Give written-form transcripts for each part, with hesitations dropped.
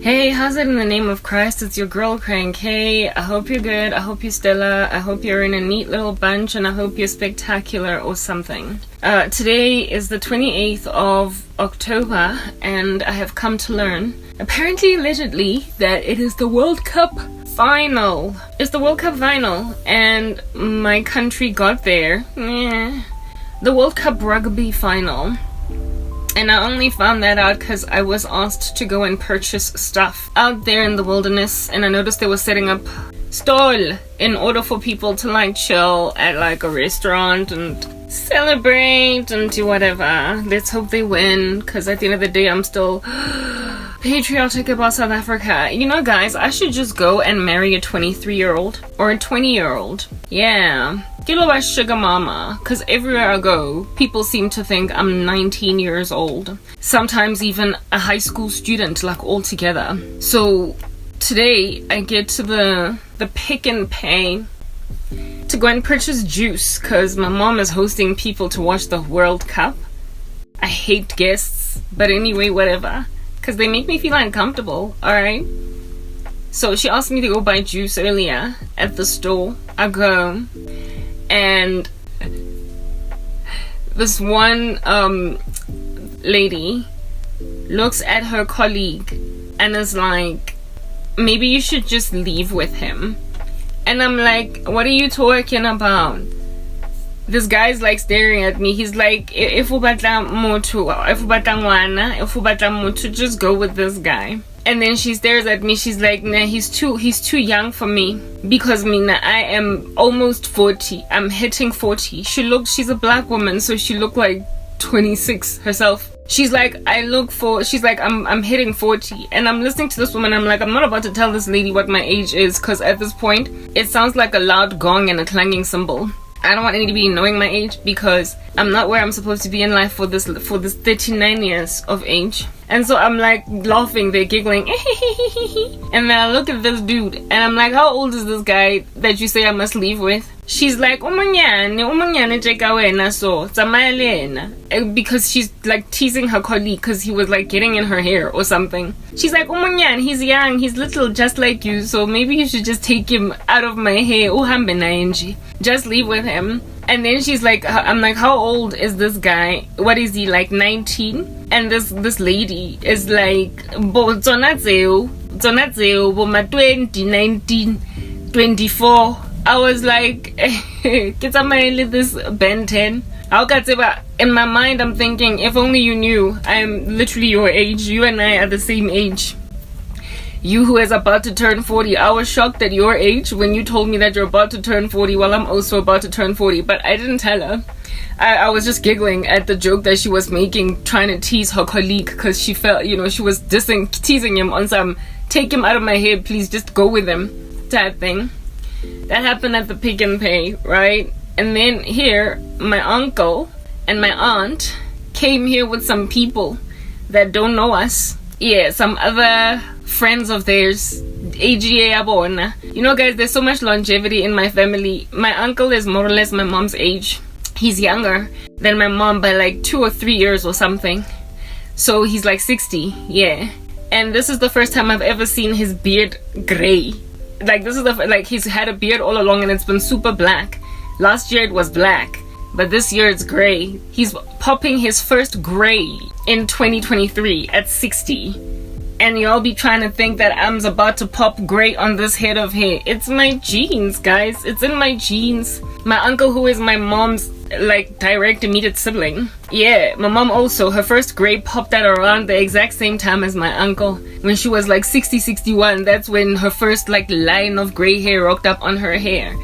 Hey, how's it in the name of Christ? It's your girl Crank. Hey, I hope you're good. I hope you're stellar. I hope you're in a neat little bunch, and I hope you're spectacular or something. Today is the 28th of October, and I have come to learn, apparently, allegedly, that it is the World Cup final. It's the World Cup final, and my country got there. The World Cup rugby final. And I only found that out because I was asked to go and purchase stuff out there in the wilderness, and I noticed they were setting up stall in order for people to like chill at like a restaurant and celebrate and do whatever. Let's hope they win, because at the end of the day I'm still patriotic about South Africa. You know, guys, I should just go and marry a 23-year-old or a 20-year-old. Yeah. Kilowa sugar mama, because everywhere I go, people seem to think I'm 19 years old. Sometimes even a high school student, like all together. So today I get to the Pick and Pay to go and purchase juice, because my mom is hosting people to watch the World Cup. I hate guests, but anyway, whatever, because they make me feel uncomfortable, alright? So she asked me to go buy juice earlier at the store. I go, and this one lady looks at her colleague and is like, maybe you should just leave with him. And I'm like, what are you talking about? This guy's like staring at me. He's like, if you batla motu, just go with this guy. And then she stares at me. She's like, nah, he's too young for me, because I am almost 40. I'm hitting 40. She's a black woman, so she looked like 26 herself. She's like, I'm hitting 40. And I'm listening to this woman. I'm like, I'm not about to tell this lady what my age is, because at this point it sounds like a loud gong and a clanging cymbal. I don't want anybody knowing my age, because I'm not where I'm supposed to be in life for this 39 years of age. And so I'm like laughing, they're giggling. And then I look at this dude and I'm like, how old is this guy that you say I must leave with? She's like, because she's like teasing her colleague because he was like getting in her hair or something. She's like, he's young, he's little just like you, so maybe you should just take him out of my hair. Just leave with him. And then she's like, I'm like, how old is this guy? What is he, like 19? And this lady is like, 20, 24. I was like, get this Ben 10. In my mind, I'm thinking, if only you knew, I'm literally your age. You and I are the same age. You who is about to turn 40. I was shocked at your age when you told me that you're about to turn 40. Well, I'm also about to turn 40, but I didn't tell her. I was just giggling at the joke that she was making, trying to tease her colleague, because she felt, she was teasing him on some, take him out of my hair, please, just go with him type thing. That happened at the Pick and Pay, right? And then here, my uncle and my aunt came here with some people that don't know us. Yeah, some other friends of theirs. AGA. You know, guys, there's so much longevity in my family. My uncle is more or less my mom's age. He's younger than my mom by like 2 or 3 years or something. So he's like 60, yeah. And this is the first time I've ever seen his beard gray. Like, this is he's had a beard all along and it's been super black. Last year it was black, but this year it's gray. He's popping his first gray in 2023 at 60. And y'all be trying to think that I'm about to pop gray on this head of hair. It's my genes, guys. It's in my genes. My uncle, who is my mom's like direct immediate sibling. Yeah, my mom also, her first gray popped at around the exact same time as my uncle. When she was like 60, 61, that's when her first like line of gray hair rocked up on her hair.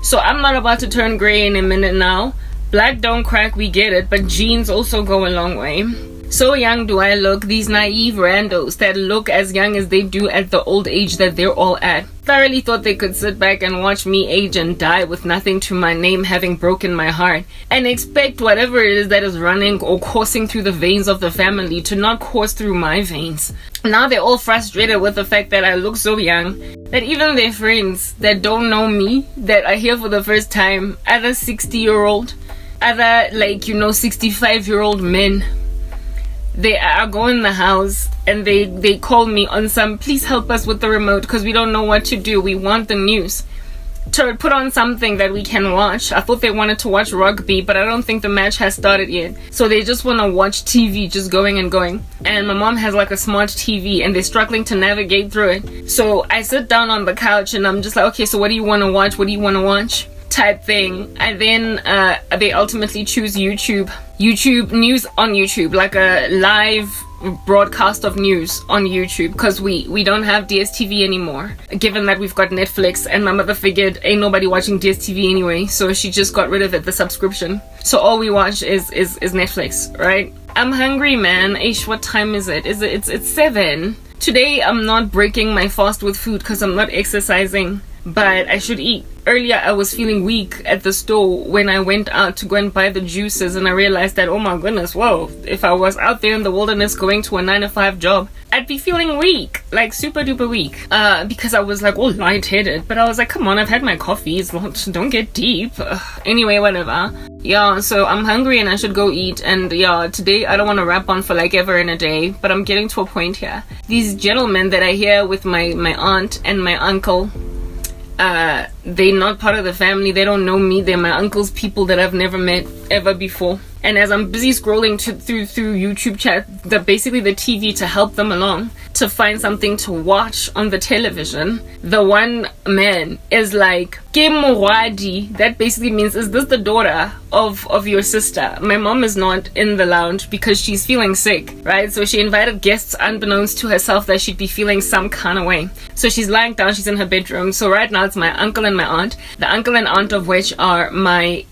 So I'm not about to turn gray in a minute now. Black don't crack, we get it, but genes also go a long way. So young do I look, these naive randos that look as young as they do at the old age that they're all at. Thoroughly thought they could sit back and watch me age and die with nothing to my name, having broken my heart, and expect whatever it is that is running or coursing through the veins of the family to not course through my veins. Now they're all frustrated with the fact that I look so young, that even their friends that don't know me, that are here for the first time, other 60-year-old, other 65-year-old men, I go in the house and they call me on some, please help us with the remote because we don't know what to do. We want the news. To put on something that we can watch. I thought they wanted to watch rugby, but I don't think the match has started yet. So they just want to watch TV just going and going. And my mom has like a smart TV and they're struggling to navigate through it. So I sit down on the couch and I'm just like, okay, so what do you want to watch? What do you want to watch? Type thing. And then they ultimately choose YouTube news on YouTube, like a live broadcast of news on YouTube, because we don't have DSTV anymore, given that we've got Netflix, and my mother figured ain't nobody watching DSTV anyway, so she just got rid of it, the subscription. So all we watch is Netflix, right? I'm hungry, man. Ish, what time is it? It's 7. Today I'm not breaking my fast with food because I'm not exercising, but I should eat. Earlier I was feeling weak at the store when I went out to go and buy the juices, and I realized that, oh my goodness, whoa, if I was out there in the wilderness going to a 9-to-5 job, I'd be feeling weak, like super duper weak, because I was like all lightheaded. But I was like, come on, I've had my coffees, don't get deep. Anyway, whatever. Yeah, so I'm hungry and I should go eat. And yeah, today I don't want to rap on for like ever in a day, but I'm getting to a point here. These gentlemen that I hear with my aunt and my uncle, they're not part of the family. They don't know me. They're my uncle's people that I've never met ever before. And as I'm busy scrolling through YouTube chat, basically the TV to help them along to find something to watch on the television, the one man is like, "Ke moradi." That basically means, is this the daughter of your sister? My mom is not in the lounge because she's feeling sick, right? So she invited guests unbeknownst to herself that she'd be feeling some kind of way. So she's lying down, she's in her bedroom. So right now it's my uncle and my aunt, the uncle and aunt of which are my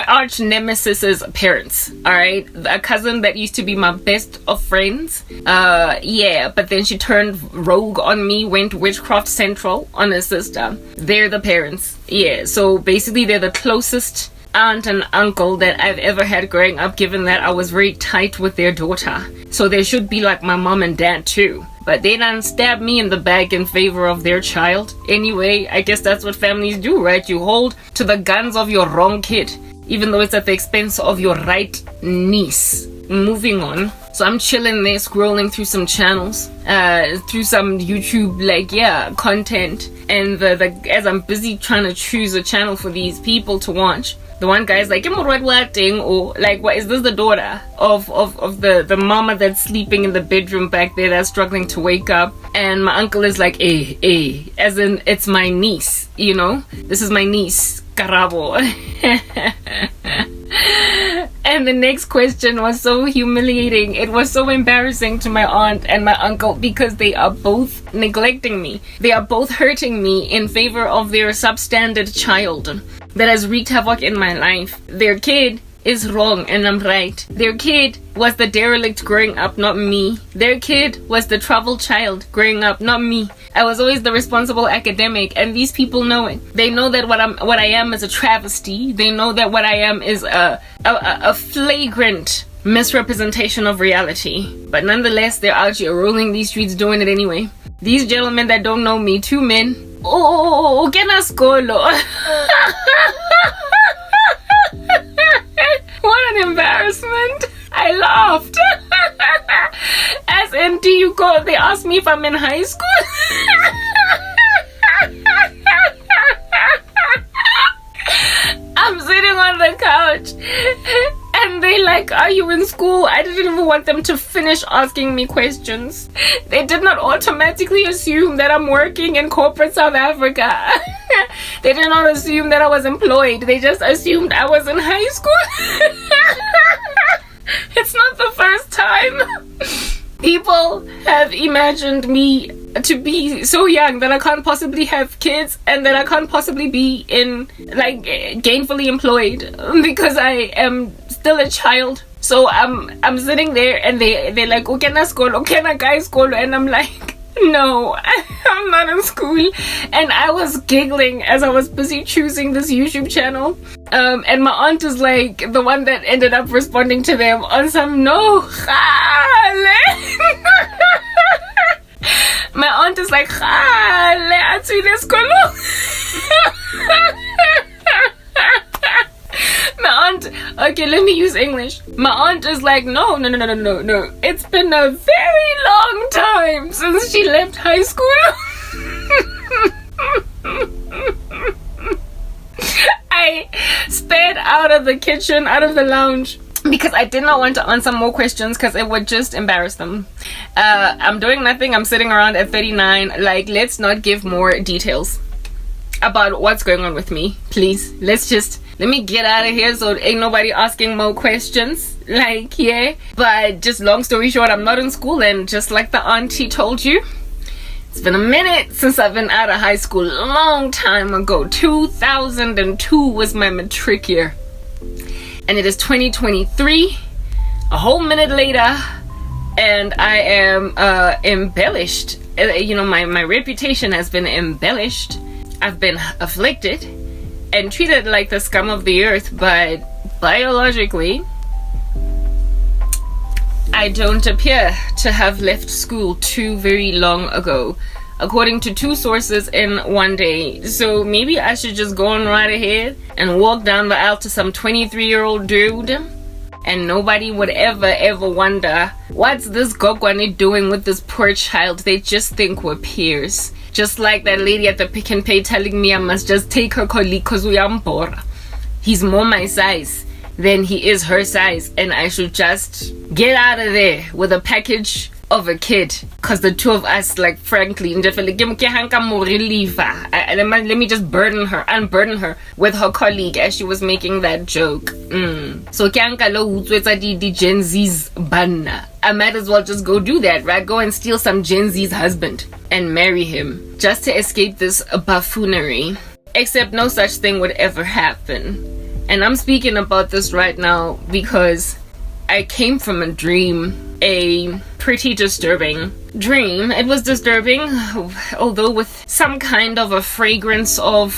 arch nemesis's parents. All right, a cousin that used to be my best of friends, but then she turned rogue on me, went witchcraft central on her sister. They're the parents. So basically they're the closest aunt and uncle that I've ever had growing up, given that I was very tight with their daughter. So they should be like my mom and dad too, but they done stabbed me in the back in favor of their child. Anyway, I guess that's what families do, right? You hold to the guns of your wrong kid, even though it's at the expense of your right niece. Moving on. So I'm chilling there, scrolling through some channels, through some YouTube, content. And as I'm busy trying to choose a channel for these people to watch, the one guy's like, or like, what is this, the daughter of the mama that's sleeping in the bedroom back there that's struggling to wake up? And my uncle is like, as in, it's my niece, this is my niece, Karabo. And the next question was so humiliating. It was so embarrassing to my aunt and my uncle because they are both neglecting me. They are both hurting me in favor of their substandard child that has wreaked havoc in my life. Their kid is wrong and I'm right. Their kid was the derelict growing up, not me. Their kid was the troubled child growing up, not me. I was always the responsible academic, and these people know it. They know that what I am is a travesty. They know that what I am is a flagrant misrepresentation of reality. But nonetheless, they're out here rolling these streets doing it anyway. These gentlemen that don't know me, 2 men. Oh, get us golo. What an embarrassment. I laughed. As in, do you go? They asked me if I'm in high school. I'm sitting on the couch and they like, are you in school? I didn't even want them to finish asking me questions. They did not automatically assume that I'm working in corporate South Africa. They did not assume that I was employed. They just assumed I was in high school. It's not the first time. People have imagined me to be so young that I can't possibly have kids and that I can't possibly be gainfully employed because I am still a child. So I'm sitting there and they're like, okay, na school, okay, na guys school, and I'm like, no, I'm not in school. And I was giggling as I was busy choosing this YouTube channel. And my aunt is like the one that ended up responding to them on some no. My aunt is like, my Okay, let me use English. My aunt is like, no. It's been a very long time since she left high school. I sped out of the kitchen, out of the lounge, because I did not want to answer more questions because it would just embarrass them. I'm doing nothing. I'm sitting around at 39. Like, let's not give more details about what's going on with me, please. Let me get out of here so ain't nobody asking more questions. Like, yeah. But just long story short, I'm not in school, and just like the auntie told you, it's been a minute since I've been out of high school. A long time ago. 2002 was my matric year. And it is 2023, a whole minute later, and I am embellished. You know, my reputation has been embellished. I've been afflicted and treated like the scum of the earth, but biologically, I don't appear to have left school too very long ago, according to 2 sources in one day. So maybe I should just go on right ahead and walk down the aisle to some 23-year-old dude, and nobody would ever wonder, what's this Gogwane doing with this poor child? They just think we're peers. Just like that lady at the Pick and Pay telling me I must just take her colleague because we are poor. He's more my size than he is her size, and I should just get out of there with a package of a kid, because the 2 of us, like, frankly, let me just unburden her with her colleague as she was making that joke. So the Gen Z's banna. I might as well just go do that, right? Go and steal some Gen Z's husband and marry him just to escape this buffoonery. Except no such thing would ever happen. And I'm speaking about this right now because I came from a dream, a pretty disturbing dream. It was disturbing, although with some kind of a fragrance of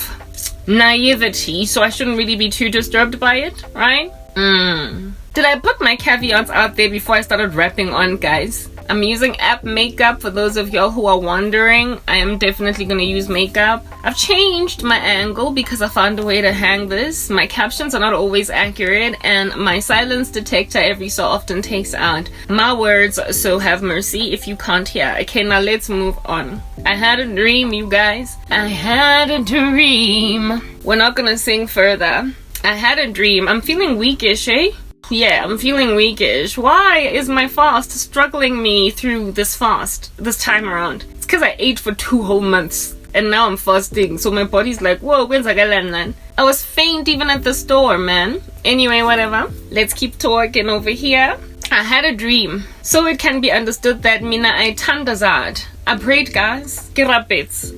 naivety, so I shouldn't really be too disturbed by it, right? Did I put my caveats out there before I started rapping on, guys? I'm using app makeup for those of y'all who are wondering. I am definitely going to use makeup. I've changed my angle because I found a way to hang this. My captions are not always accurate, and my silence detector every so often takes out my words, so have mercy if you can't hear. Okay, now let's move on. I had a dream, you guys. I had a dream. We're not going to sing further. I had a dream. I'm feeling weakish, eh? Yeah, I'm feeling weakish. Why is my fast struggling me through this fast this time around? It's because I ate for 2 whole months and now I'm fasting. So my body's like, whoa, when's I gonna. I was faint even at the store, man. Anyway, whatever. Let's keep talking over here. I had a dream. So it can be understood that mina I tandazad. I prayed, guys.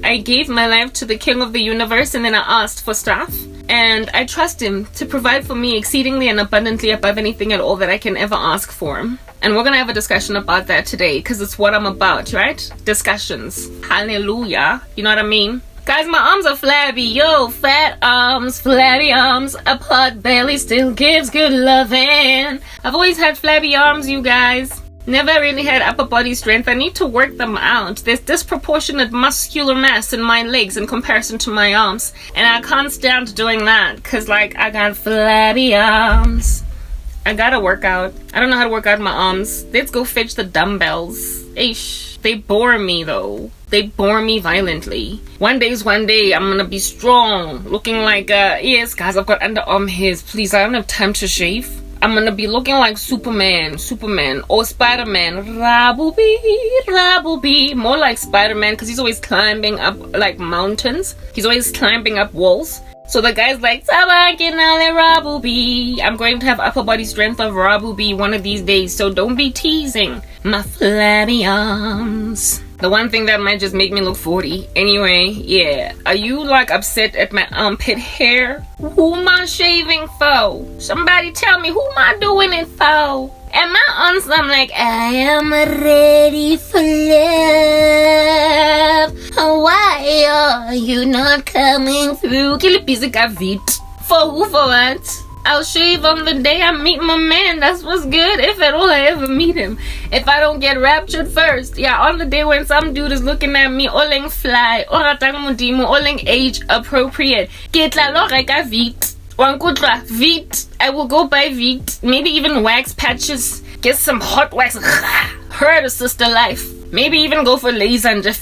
I gave my life to the King of the universe, and then I asked for stuff. And I trust him to provide for me exceedingly and abundantly above anything at all that I can ever ask for. And we're going to have a discussion about that today, because it's what I'm about, right? Discussions. Hallelujah. You know what I mean? Guys, my arms are flabby. Yo, fat arms, flabby arms. A pot belly still gives good loving. I've always had flabby arms, you guys. Never really had upper body strength. I need to work them out. There's disproportionate muscular mass in my legs in comparison to my arms. And I can't stand doing that because, like, I got flabby arms. I gotta work out. I don't know how to work out my arms. Let's go fetch the dumbbells. Eesh. They bore me, though. They bore me violently. One day, I'm gonna be strong. Looking like, yes, guys, I've got underarm hairs. Please, I don't have time to shave. I'm gonna be looking like Superman, or Spider-Man, Rabbleby, more like Spider-Man, because he's always climbing up, like, mountains. He's always climbing up walls. So the guy's like, Rabbleby. I'm going to have upper body strength of Rabbleby one of these days, so don't be teasing my flabby arms. The one thing that might just make me look 40. Anyway, yeah. Are you, like, upset at my armpit hair? Who am I shaving for? Somebody tell me, who am I doing it for? And my arms, I'm like, I am ready for love. Why are you not coming through? For who, for what? I'll shave on the day I meet my man. That's what's good, if at all I ever meet him. If I don't get raptured first. Yeah, on the day when some dude is looking at me, oleng fly, oratang modimo, oleng age appropriate. Get la lo reka vit. Wankutla, Veet. I will go buy Veet. Maybe even wax patches. Get some hot wax. Her to sister life. Maybe even go for laser and just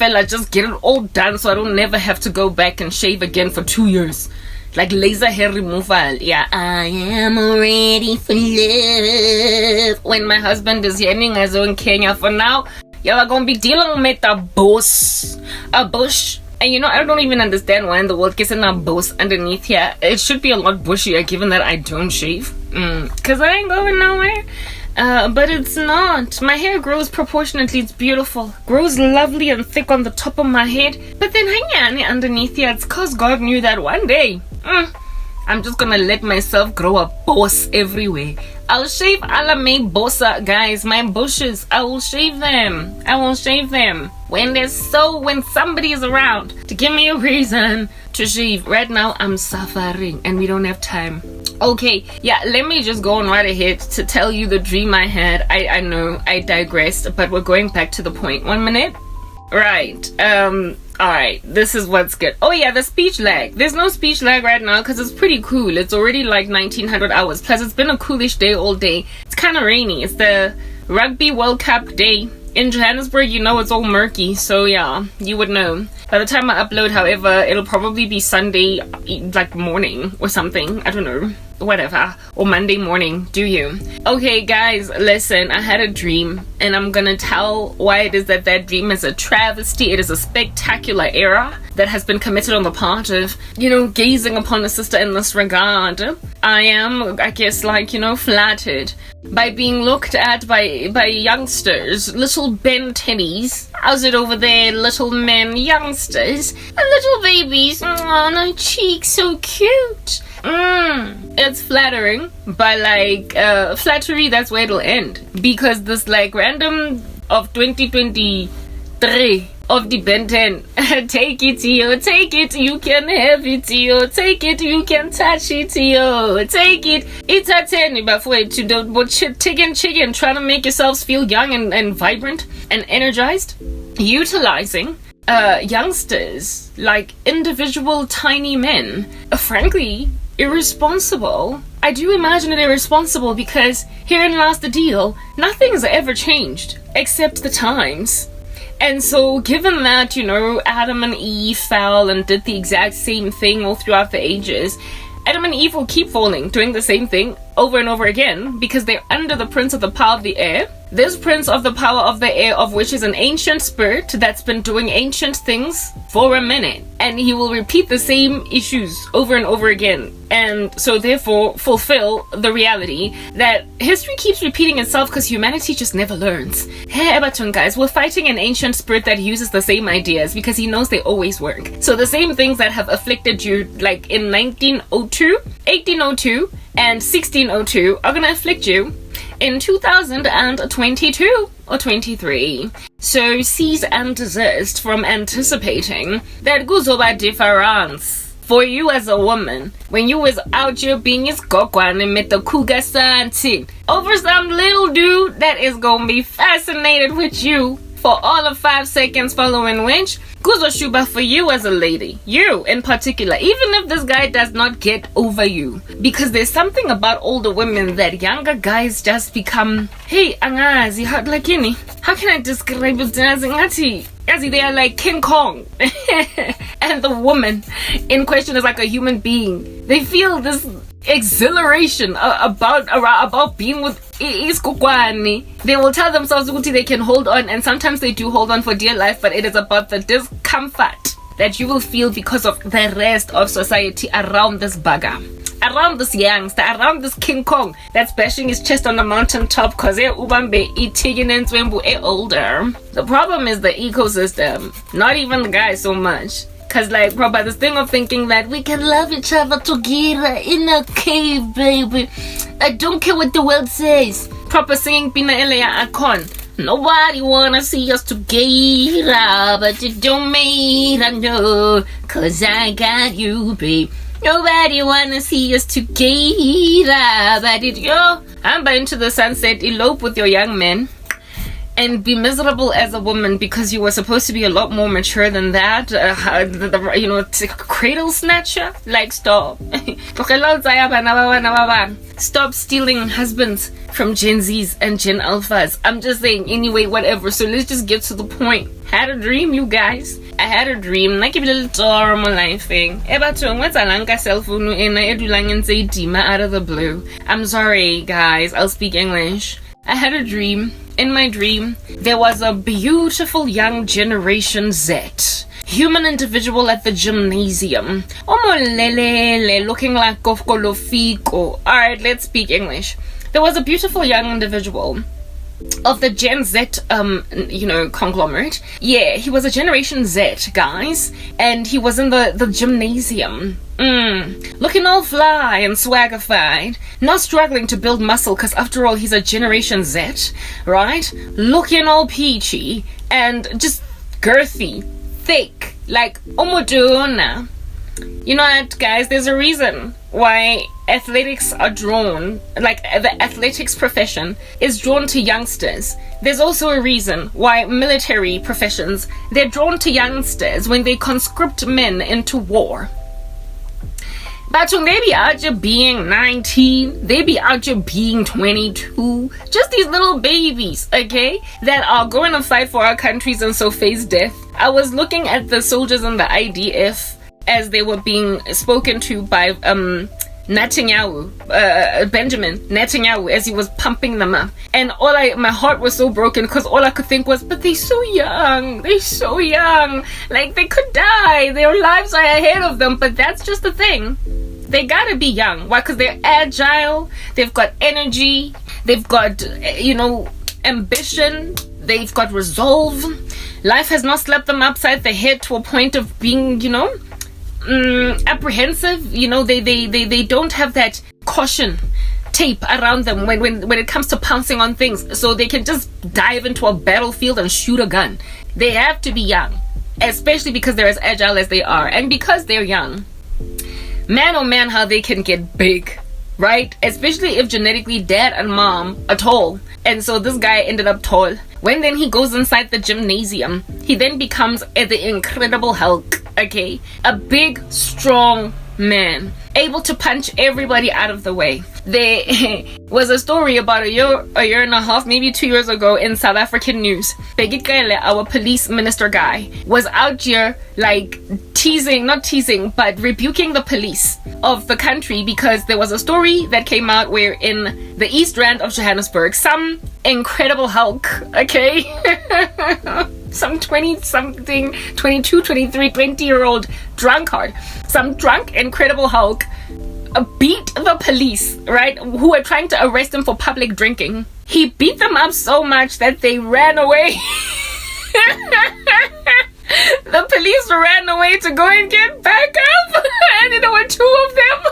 get it all done so I don't never have to go back and shave again for 2 years. Like laser hair removal. Yeah, I am ready for love. When my husband is here in Kenya, for now, y'all are gonna be dealing with a bush. A bush. And you know, I don't even understand why in the world gets in a bush underneath here. It should be a lot bushier given that I don't shave. Cause I ain't going nowhere. But it's not. My hair grows proportionately. It's beautiful. Grows lovely and thick on the top of my head. But then underneath here, it's cause God knew that one day, I'm just gonna let myself grow a boss everywhere. I'll shave ala me bossa, guys. My bushes, I will shave them. I will shave them when somebody is around to give me a reason to shave. Right now, I'm suffering and we don't have time. Okay, yeah, let me just go on right ahead to tell you the dream I had. I know I digressed, but we're going back to the point. 1 minute. Right. Alright, this is what's good. Oh yeah, the speech lag. There's no speech lag right now because it's pretty cool. It's already like 1900 hours. Plus, it's been a coolish day all day. It's kind of rainy. It's the Rugby World Cup day. In Johannesburg, you know it's all murky. So yeah, you would know. By the time I upload, however, it'll probably be Sunday, like morning or something. I don't know. Whatever. Or Monday morning. Do you? Okay, guys, listen. I had a dream. And I'm gonna tell why it is that dream is a travesty. It is a spectacular error that has been committed on the part of, gazing upon a sister in this regard. I am, I guess, flattered by being looked at by youngsters, little Ben Tennies. How's it over there, little men, youngsters, little babies? Oh, my cheeks, so cute. It's flattering, but flattery, that's where it'll end. Because this random of 2023 of the Ben 10, take it, yo, take it, you can have it, yo, take it, you can touch it, yo, take it. It's a 10, but wait, to the chicken, trying to make yourselves feel young and vibrant and energized, utilizing youngsters like individual tiny men, frankly irresponsible. I do imagine it irresponsible because herein lies the deal. Nothing's ever changed except the times. And so given that, Adam and Eve fell and did the exact same thing all throughout the ages, Adam and Eve will keep falling, doing the same thing over and over again because they're under the prince of the power of the air. This prince of the power of the air, of which is an ancient spirit that's been doing ancient things for a minute. And he will repeat the same issues over and over again. And so therefore fulfill the reality that history keeps repeating itself because humanity just never learns. Hey, Ebaton guys, we're fighting an ancient spirit that uses the same ideas because he knows they always work. So the same things that have afflicted you like in 1902, 1802, and 1602 are gonna afflict you in 2022 or 23. So cease and desist from anticipating that kuzoba difference for you as a woman when you was out here being his kokwan and met the cougar santin over some little dude that is gonna be fascinated with you for all of 5 seconds, following which kuzo shuba for you as a lady, you in particular, even if this guy does not get over you, because there's something about older women that younger guys just become, hey angazi, how can I describe it as they are like King Kong and the woman in question is like a human being. They feel this exhilaration about being with iskukwane. They will tell themselves that they can hold on, and sometimes they do hold on for dear life, but it is about the discomfort that you will feel because of the rest of society around this bugger, around this youngster, around this King Kong that's bashing his chest on the mountaintop because ubambe older. The problem is the ecosystem, not even the guy so much. Cause proper this thing of thinking that we can love each other together in a cave, baby. I don't care what the world says. Proper singing Pina Elea Akon. Nobody wanna see us together, but it don't matter, no. Cause I got you, babe. Nobody wanna see us together, but it, I'm into the sunset, elope with your young man. and be miserable as a woman because you were supposed to be a lot more mature than that. Cradle snatcher. Like, stop. Stop stealing husbands from Gen Zs and Gen Alphas. I'm just saying, anyway, whatever. So let's just get to the point. Had a dream, you guys. I had a dream. Like a little normal life thing. Out of the blue. I'm sorry, guys. I'll speak English. I had a dream. In my dream, there was a beautiful young Generation Z human individual at the gymnasium. Looking like Kofkolofiko. Alright, let's speak English. There was a beautiful young individual of the Gen Z, conglomerate. Yeah, he was a Generation Z, guys. And he was in the gymnasium. Looking all fly and swaggified. Not struggling to build muscle, because after all, he's a Generation Z, right? Looking all peachy and just girthy, thick, like Omoduna. You know what, guys? There's a reason why athletics are drawn, like the athletics profession is drawn to youngsters. There's also a reason why military professions, they're drawn to youngsters when they conscript men into war. But when they be out here being 19, they be out here being 22, just these little babies, okay, that are going to fight for our countries and so face death. I was looking at the soldiers in the IDF as they were being spoken to by Netanyahu, Benjamin Netanyahu, as he was pumping them up, and my heart was so broken because all I could think was, but they're so young, like they could die, their lives are ahead of them. But that's just the thing, they gotta be young. Why? Because they're agile, they've got energy, they've got ambition, they've got resolve. Life has not slapped them upside the head to a point of being apprehensive. They don't have that caution tape around them when it comes to pouncing on things, so they can just dive into a battlefield and shoot a gun. They have to be young, especially because they're as agile as they are, and because they're young, man oh man, how they can get big, right? Especially if genetically dad and mom are tall. And so this guy ended up tall. When then he goes inside the gymnasium, he then becomes the Incredible Hulk, okay? A big, strong man, able to punch everybody out of the way. There was a story about a year and a half, maybe 2 years ago in South African news. Begitele, our police minister guy, was out here like not teasing, but rebuking the police of the country because there was a story that came out where in the East Rand of Johannesburg, some Incredible Hulk, okay? Some 20-something, 22, 23, 20-year-old drunkard, some drunk Incredible Hulk beat the police, right, who were trying to arrest him for public drinking. He beat them up so much that they ran away. The police ran away to go and get back up, and there were two of them.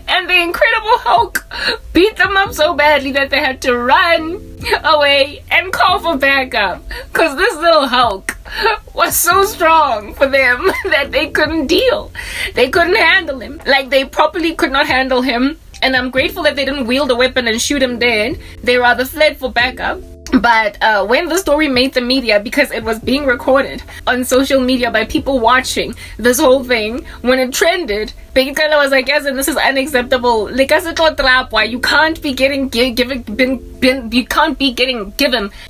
And the Incredible Hulk beat them up so badly that they had to run away and call for backup, because this little Hulk was so strong for them that they couldn't deal. They couldn't handle him. Like, they properly could not handle him. And I'm grateful that they didn't wield a weapon and shoot him dead. They rather fled for backup. But when the story made the media, because it was being recorded on social media by people watching this whole thing, when it trended, Begitela was like, yes, and this is unacceptable. You can't be getting given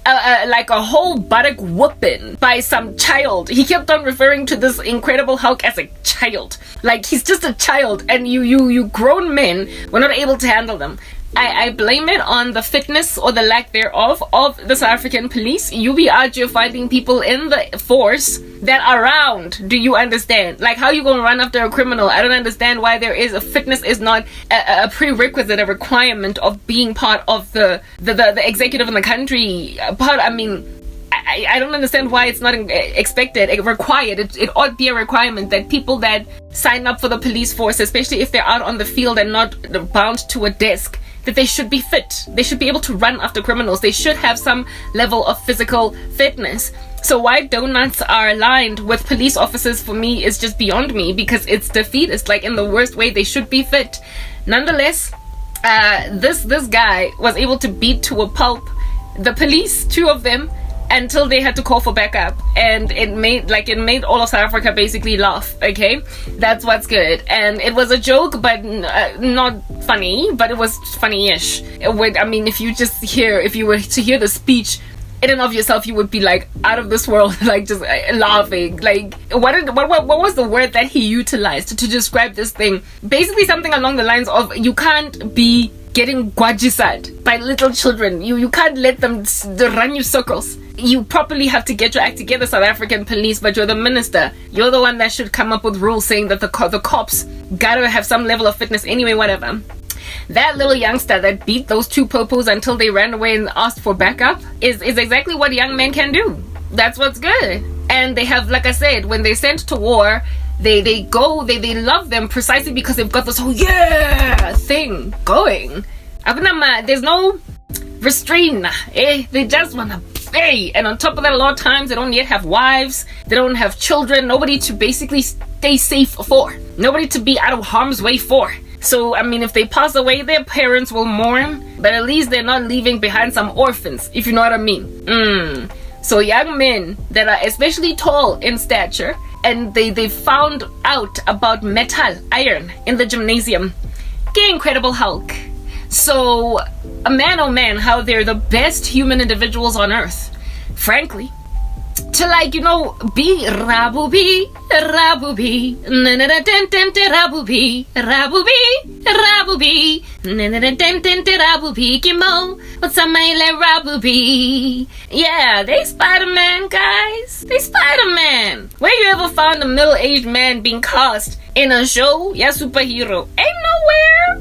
like a whole buttock whooping by some child. He kept on referring to this Incredible Hulk as a child. Like, he's just a child, and you grown men were not able to handle them. I blame it on the fitness or the lack thereof of the South African police. You be out here fighting people in the force that are around. Do you understand? Like, how you gonna run after a criminal? I don't understand why there is a fitness is not a prerequisite, a requirement of being part of the executive in the country. I don't understand why it's not expected, required. It ought to be a requirement that people that sign up for the police force, especially if they're out on the field and not bound to a desk, that they should be fit. They should be able to run after criminals. They should have some level of physical fitness. So why donuts are aligned with police officers, for me, is just beyond me, because it's defeatist. Like, in the worst way, they should be fit. Nonetheless, this guy was able to beat to a pulp the police, 2 of them, until they had to call for backup, and it made all of South Africa basically laugh. Okay, that's what's good. And it was a joke, but not funny, but it was funny-ish. If you were to hear the speech in and of yourself, you would be like out of this world, like just laughing. Like what was the word that he utilized to describe this thing? Basically something along the lines of, you can't be getting gwajisad by little children. You can't let them run you circles. You properly have to get your act together, South African police, but you're the minister. You're the one that should come up with rules saying that the cops gotta have some level of fitness anyway, whatever. That little youngster that beat those 2 popos until they ran away and asked for backup is exactly what young men can do. That's what's good. And they have, like I said, when they're sent to war, they love them precisely because they've got this whole thing going. There's no restraint. They just wanna play. And on top of that, a lot of times they don't yet have wives, they don't have children, nobody to basically stay safe for, nobody to be out of harm's way for. So, if they pass away, their parents will mourn, but at least they're not leaving behind some orphans, if you know what I mean. So young men that are especially tall in stature, and they found out about iron in the gymnasium. Get Incredible Hulk. So, man oh man, how they're the best human individuals on earth. Frankly. To be Rabubi, Rabubi, Kimo, what's up, my Rabubi? Yeah, they Spider-Man, guys. They Spider-Man. Where you ever found a middle-aged man being cast in a show? Yeah, superhero. Ain't nowhere.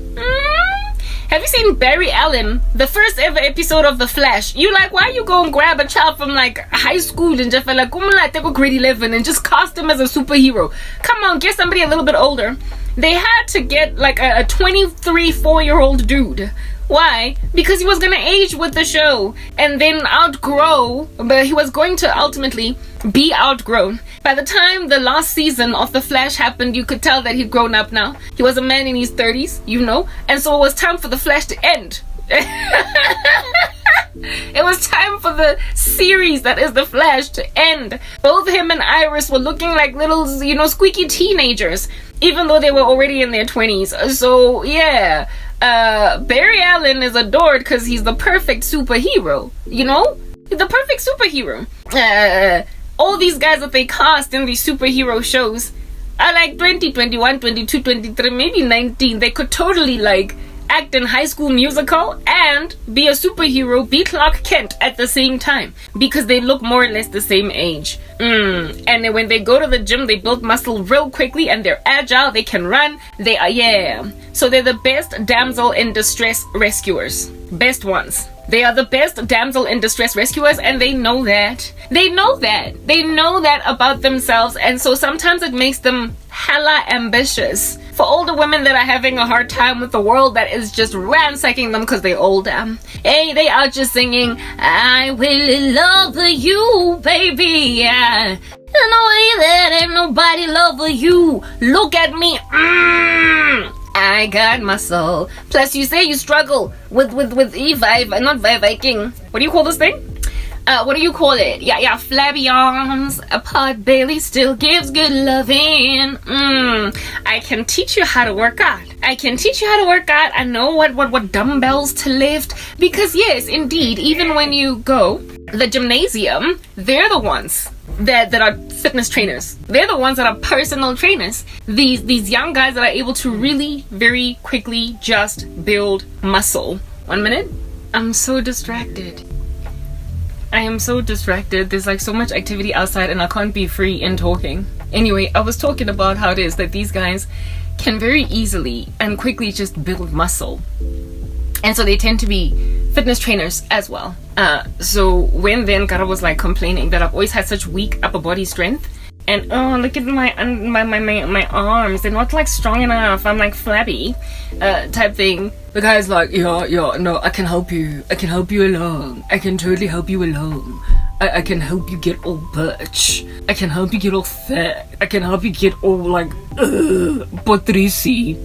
Have you seen Barry Allen, the first ever episode of The Flash? You why you go and grab a child from high school and just go grade 11 and just cast him as a superhero? Come on, get somebody a little bit older. They had to get a 4-year-old dude. Why? Because he was going to age with the show and then outgrow, but he was going to ultimately be outgrown. By the time the last season of The Flash happened, you could tell that he'd grown up now. He was a man in his 30s, and so it was time for The Flash to end. It was time for the series that is The Flash to end. Both him and Iris were looking like little, squeaky teenagers, even though they were already in their 20s. So, yeah. Barry Allen is adored because he's the perfect superhero, He's the perfect superhero. All these guys that they cast in these superhero shows are 20, 21, 22, 23, maybe 19. They could totally act in High School Musical and be a superhero, be Clark Kent at the same time, because they look more or less the same age. And then when they go to the gym, they build muscle real quickly and they're agile, they can run, so they're the best damsel in distress rescuers. Best ones. They are the best damsel in distress rescuers, and they know that. They know that about themselves, and so sometimes it makes them hella ambitious. For older women that are having a hard time with the world that is just ransacking them because they're older. Hey, they are just singing, I will love you, baby. Yeah. No way that ain't nobody love you. Look at me. I got my soul. Plus, you say you struggle with not Viking. What do you call this thing? What do you call it? Yeah, flabby arms. A pot belly still gives good loving. I can teach you how to work out. I know what dumbbells to lift. Because yes, indeed, even when you go the gymnasium, they're the ones that are fitness trainers. They're the ones that are personal trainers. These young guys that are able to really very quickly just build muscle. 1 minute. I'm so distracted. I am so distracted. There's so much activity outside and I can't be free in talking. Anyway, I was talking about how it is that these guys can very easily and quickly just build muscle. And so they tend to be fitness trainers as well. So when then Kara was complaining that I've always had such weak upper body strength, and look at my arms, they're not strong enough, I'm flabby, type thing. The guy's no, I can help you along. I can totally help you along. I can help you get all birch. I can help you get all fat. I can help you get all patrisi.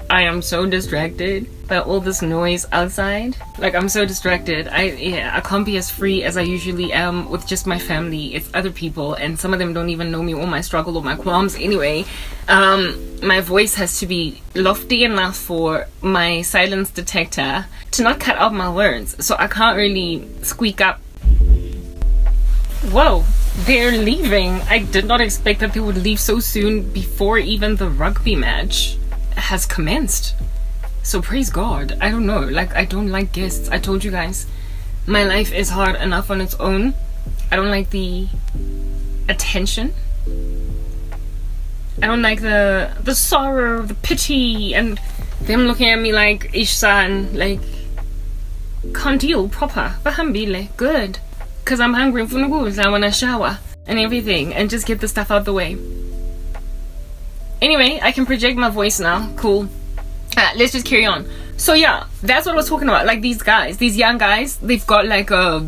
I am so distracted. by all this noise outside. Like, I'm so distracted. I can't be as free as I usually am with just my family. It's other people, and some of them don't even know me or my struggle or my qualms anyway. My voice has to be lofty enough for my silence detector to not cut out my words, so I can't really squeak up. Whoa, they're leaving. I did not expect that they would leave so soon before even the rugby match has commenced. So praise God. I don't know, like, I don't like guests. I told you guys, my life is hard enough on its own. I don't like the attention. I don't like the sorrow, the pity, and them looking at me like, Ishsan, like, can't deal proper. Bahambile, good. Because I'm hungry, I want to shower and everything and just get the stuff out the way. Anyway, I can project my voice now. Cool. Let's just carry on. So yeah, that's what I was talking about. Like, these guys, these young guys, they've got like a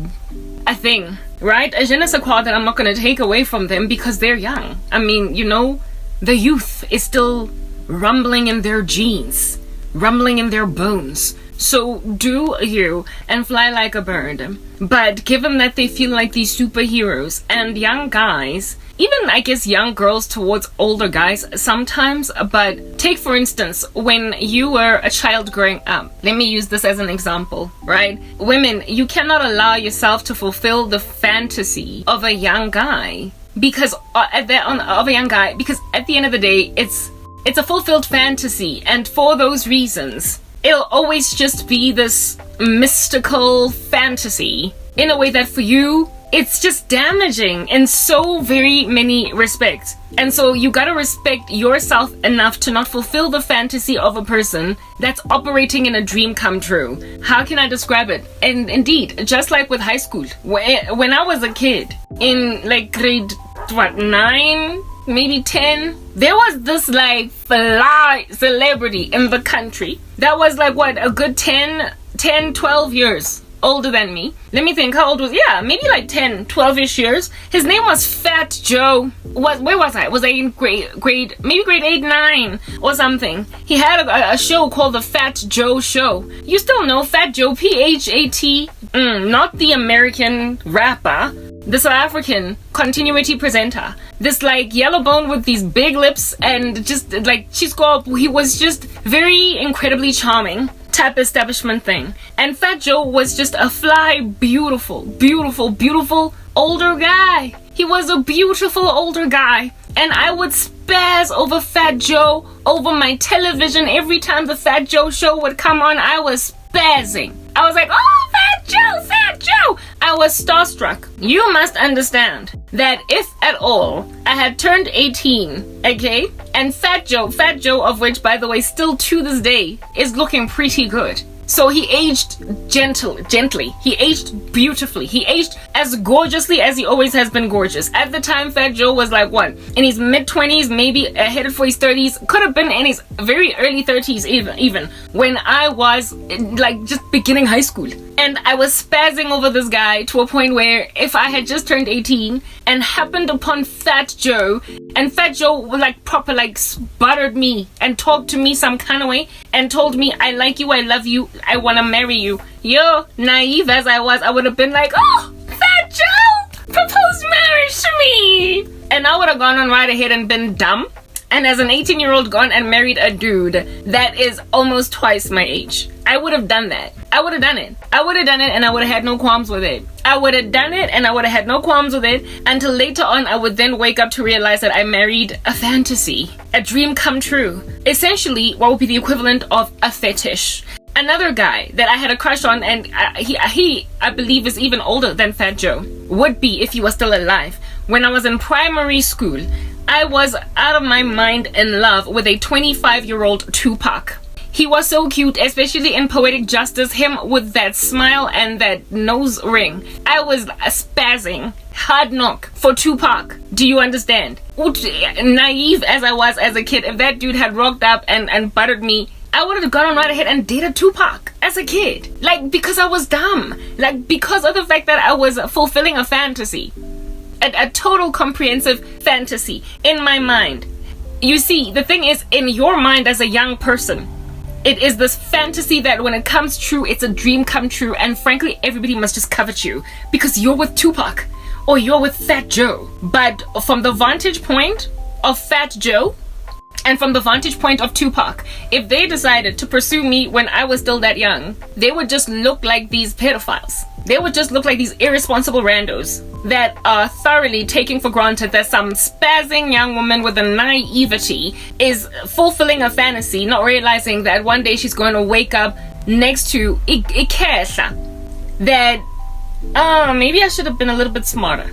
thing, right? A je ne sais quoi that I'm not going to take away from them because they're young. I mean, you know, the youth is still rumbling in their genes, rumbling in their bones. So do you and fly like a bird. But given that they feel like these superheroes, and young guys, even I guess young girls towards older guys sometimes, but take for instance when you were a child growing up. Let me use this as an example, right? Women, you cannot allow yourself to fulfill the fantasy of a young guy because at the end of the day it's a fulfilled fantasy, and for those reasons it'll always just be this mystical fantasy in a way that for you it's just damaging in so very many respects. And so you gotta respect yourself enough to not fulfill the fantasy of a person that's operating in a dream come true. How can I describe it? And indeed, just like with high school, when I was a kid in like grade 9, maybe 10, there was this like fly celebrity in the country that was like a good 10, 12 years older than me. Let me think, how old was, yeah, maybe like 10, 12-ish years. His name was Fat Joe. Where was I? Was I in grade, maybe grade 8, 9 or something. He had a show called the Fat Joe Show. You still know Fat Joe, P-H-A-T, not the American rapper, the South African continuity presenter. This like yellow bone with these big lips and just like he was just very incredibly charming type establishment thing. And Fat Joe was just a fly, beautiful older guy. He was a beautiful older guy. And I would spaz over Fat Joe over my television. Every time the Fat Joe show would come on, I was spazzing. I was like, oh, Fat Joe, Fat Joe. I was starstruck. You must understand that if at all I had turned 18, okay, and Fat Joe, of which, by the way, still to this day is looking pretty good. So he aged gently. He aged beautifully. He aged as gorgeously as he always has been gorgeous. At the time, Fat Joe was like, what? In his mid-20s, maybe headed for his 30s. Could have been in his very early 30s even. When I was, like, just beginning high school. And I was spazzing over this guy to a point where if I had just turned 18 and happened upon Fat Joe, and Fat Joe like proper like sputtered me and talked to me some kind of way and told me, I like you, I love you, I want to marry you. Yo, naive as I was, I would have been like, oh, Fat Joe, propose marriage to me. And I would have gone on right ahead and been dumb. And as an 18-year-old gone and married a dude that is almost twice my age. I would have done that. I would have done it and I would have had no qualms with it. I would have done it and I would have had no qualms with it until later on I would then wake up to realize that I married a fantasy, a dream come true. Essentially, what would be the equivalent of a fetish. Another guy that I had a crush on, and he I believe is even older than Fat Joe, would be if he was still alive. When I was in primary school, I was out of my mind in love with a 25-year-old Tupac. He was so cute, especially in Poetic Justice, him with that smile and that nose ring. I was spazzing, hard knock for Tupac. Do you understand? Naive as I was as a kid, if that dude had rocked up and buttered me, I would have gone on right ahead and dated Tupac as a kid. Like, because I was dumb. Like, because of the fact that I was fulfilling a fantasy. A total comprehensive fantasy in my mind. You see, the thing is, in your mind as a young person, It is this fantasy that when it comes true, it's a dream come true, and frankly, everybody must just covet you because you're with Tupac or you're with Fat Joe. But from the vantage point of Fat Joe and from the vantage point of Tupac, if they decided to pursue me when I was still that young, they would just look like these pedophiles. They would just look like these irresponsible randos that are thoroughly taking for granted that some spazzing young woman with a naivety is fulfilling a fantasy, not realizing that one day she's going to wake up next to Ikesa. That, maybe I should have been a little bit smarter.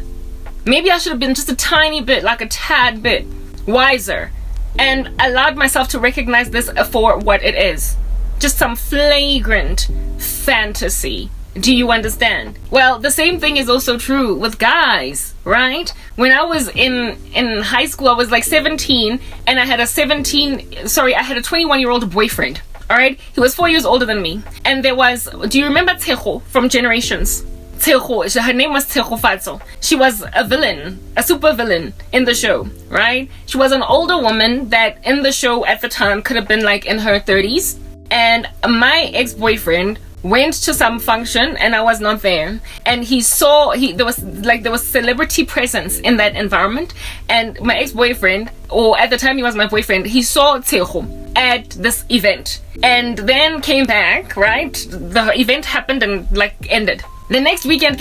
Maybe I should have been just a tiny bit, like a tad bit wiser, and allowed myself to recognize this for what it is. Just some flagrant fantasy. Do you understand? Well, the same thing is also true with guys, right? When I was in high school, I was like 17, and I had a 21-year-old boyfriend. All right, he was 4 years older than me, and there was. Do you remember Tshego from Generations? Tshego, her name was Tshego Fatso. She was a villain, a super villain in the show, right? She was an older woman that in the show at the time could have been like in her 30s, and my ex-boyfriend went to some function and I was not there, and there was celebrity presence in that environment, and my ex-boyfriend, or at the time he was my boyfriend, he saw Tshego at this event and then came back, right? The event happened and like ended. The next weekend,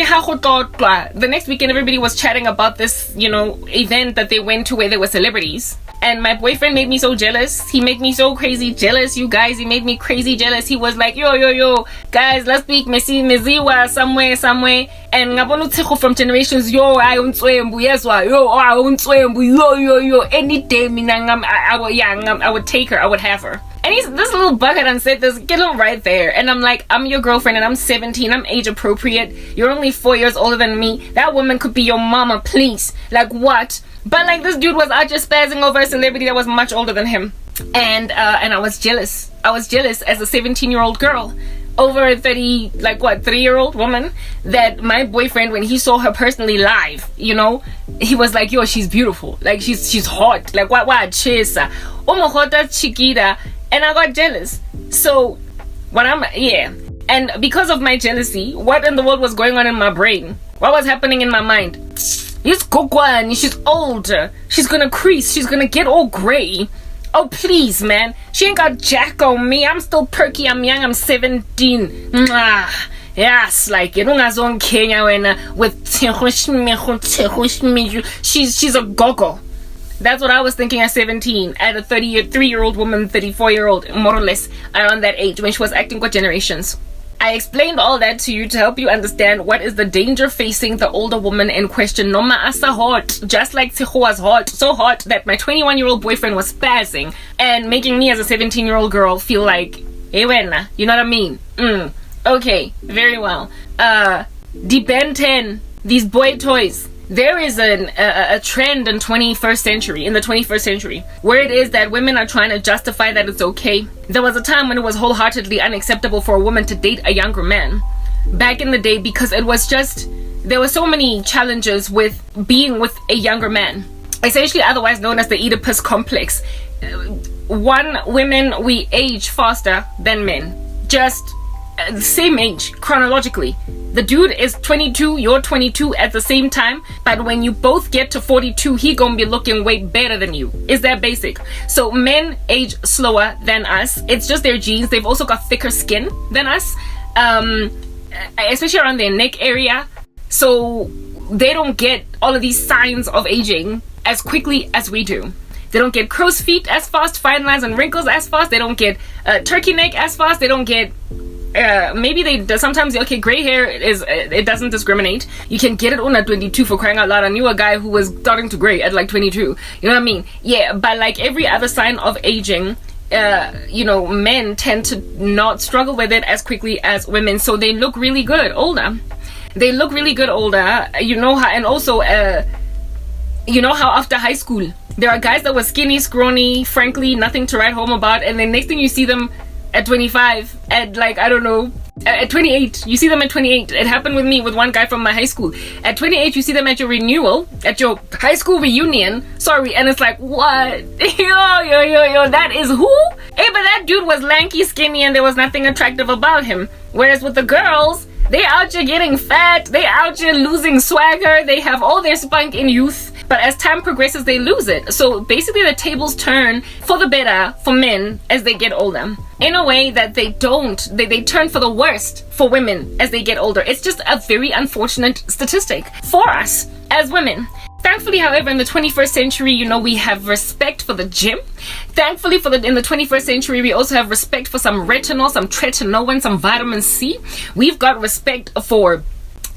everybody was chatting about this, event that they went to where there were celebrities. And my boyfriend made me so jealous. He made me so crazy jealous, you guys. He made me crazy jealous. He was like, yo, guys, let's speak Meziwa somewhere. And ngabonu Tshego from Generations, yo, I unswembu, yes, yo, I unswembu, yo. Any day, I would take her, I would have her. And this little bucket and said this, get him right there. And I'm like, I'm your girlfriend and I'm 17, I'm age appropriate. You're only 4 years older than me. That woman could be your mama, please. Like what? But like this dude was out just spazzing over a celebrity that was much older than him. And I was jealous. I was jealous as a 17-year-old girl over a 3-year-old woman that my boyfriend, when he saw her personally live, he was like, yo, she's beautiful. Like she's hot. Like what chesa. Chiquita. And I got jealous. So and because of my jealousy, what in the world was going on in my brain? What was happening in my mind? This Gogwan, she's older. She's gonna crease. She's gonna get all gray. Oh, please, man. She ain't got jack on me. I'm still perky. I'm young. I'm 17. Yes, like, on Kenya with she's a gogo. That's what I was thinking at 17, at a 33-year-old woman, 34-year-old, more or less, around that age, when she was acting with Generations. I explained all that to you to help you understand what is the danger facing the older woman in question. Noma asa hot, just like Tshego was hot, so hot that my 21-year-old boyfriend was spazzing and making me as a 17-year-old girl feel like, hey, wena, you know what I mean? Okay, very well. The Ben 10, these boy toys. There is a trend in the 21st century, where it is that women are trying to justify that it's okay. There was a time when it was wholeheartedly unacceptable for a woman to date a younger man. Back in the day, because it was just, there were so many challenges with being with a younger man. Essentially otherwise known as the Oedipus complex. Women, we age faster than men. Just the same age, chronologically. The dude is 22, you're 22 at the same time, but when you both get to 42, he gonna be looking way better than you. Is that basic? So men age slower than us. It's just their genes. They've also got thicker skin than us, especially around their neck area. So they don't get all of these signs of aging as quickly as we do. They don't get crow's feet as fast, fine lines and wrinkles as fast. They don't get turkey neck as fast. They don't get maybe they sometimes, okay, gray hair it doesn't discriminate. You can get it on at 22, for crying out loud. I knew a guy who was starting to gray at like 22. You know what I mean? Yeah, but like every other sign of aging, men tend to not struggle with it as quickly as women, so they look really good older. And also how after high school there are guys that were skinny, scrawny, frankly nothing to write home about, and then next thing you see them at 25, at like, I don't know, at 28, you see them at 28. It happened with me with one guy from my high school. At 28, you see them at your renewal, at your high school reunion, and it's like, what? Yo, that is who? Hey, but that dude was lanky, skinny, and there was nothing attractive about him. Whereas with the girls, they out here getting fat, they out here losing swagger, they have all their spunk in youth, but as time progresses, they lose it. So basically the tables turn for the better for men as they get older, in a way that they turn for the worst for women as they get older. It's just a very unfortunate statistic for us as women. Thankfully, however, in the 21st century, we have respect for the gym. Thankfully, in the 21st century, we also have respect for some retinol, some tretinoin, some vitamin C. We've got respect for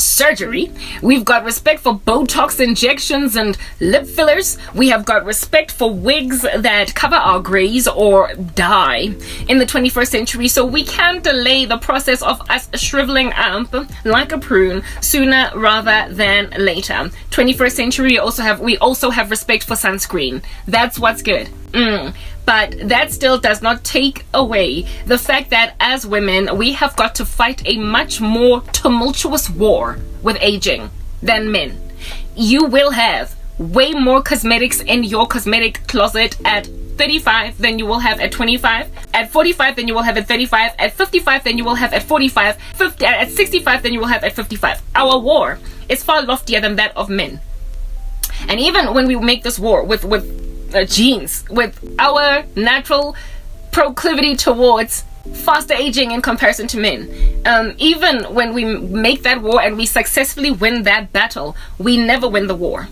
surgery. We've got respect for Botox injections and lip fillers. We have got respect for wigs that cover our grays or dye in the 21st century. So we can delay the process of us shriveling up like a prune sooner rather than later. 21st century, we also have respect for sunscreen. That's what's good. But that still does not take away the fact that as women, we have got to fight a much more tumultuous war with aging than men. You will have way more cosmetics in your cosmetic closet at 35 than you will have at 25, at 45 than you will have at 35, at 55 than you will have at 45, at 65 than you will have at 55. Our war is far loftier than that of men. And even when we make this war with genes, with our natural proclivity towards faster aging in comparison to men, even when we make that war and we successfully win that battle, we never win the war.